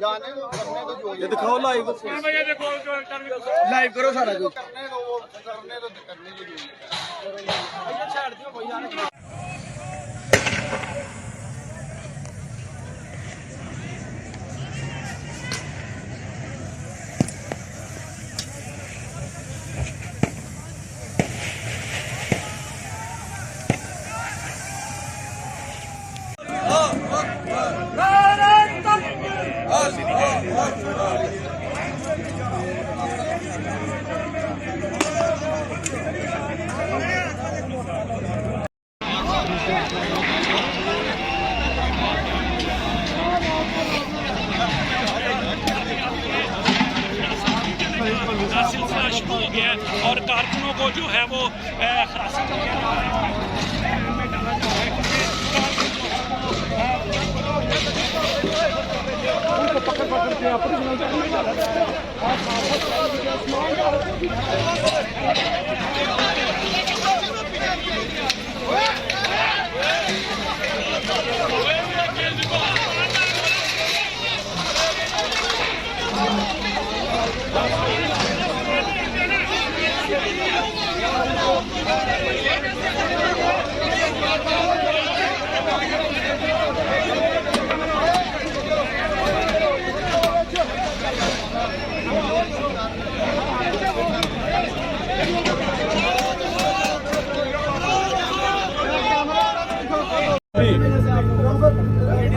जाने दो, करने दो जो ये दिखाओ लाइव लाइव करो सारा कुछ सिलसिला शुरू हो गया है और कारकुनों को जो है वो हिरासत में लिया जा रहा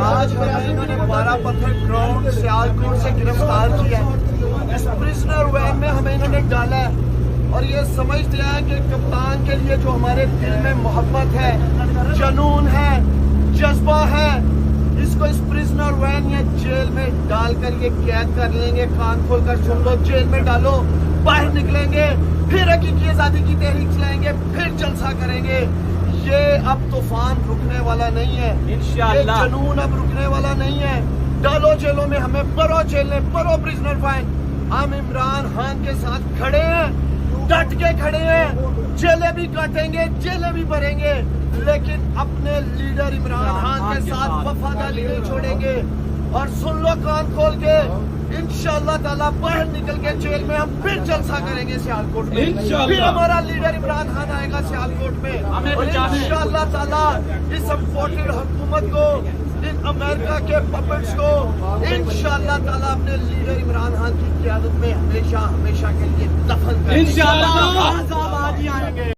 आज हमें इन्होंने 12 पत्थर ग्राउंड सियालकोट से गिरफ्तार किया है। इस प्रिजनर वैन में हमें इन्होंने डाला है और ये समझते हैं कि कप्तान के लिए जो हमारे दिल में मोहब्बत है, जुनून है, जज्बा है, इसको इस प्रिजनर वैन या जेल में डालकर ये कैद कर लेंगे। कान खोल कर सुन लो, जेल में डालो, बाहर निकलेंगे, फिर हकीकी आजादी की तहरीक चलाएंगे, फिर जलसा करेंगे। ये अब तूफान रुकने वाला नहीं है, इंशाअल्लाह। ये जुनून अब रुकने वाला नहीं है। डालो जेलों में हमें, परो जेलें, परो प्रिजनर वैन। हम इमरान खान के साथ खड़े हैं, डट के खड़े हैं। जेलें भी काटेंगे, जेलें भी भरेंगे, लेकिन अपने लीडर इमरान खान के साथ वफादारी नहीं छोड़ेंगे। और सुन लो कान खोल के, इंशाअल्लाह ताला बाहर निकल के जेल में हम फिर जलसा करेंगे सियालकोट में। फिर हमारा लीडर इमरान खान आएगा सियालकोट में और इंशाअल्लाह ताला इस इम्पोर्टेड हुकूमत को, इन अमेरिका के पपेट्स को इंशाअल्लाह ताला अपने लीडर इमरान खान की क़यादत में हमेशा हमेशा के लिए दफन करेंगे। इंशाअल्लाह आएंगे।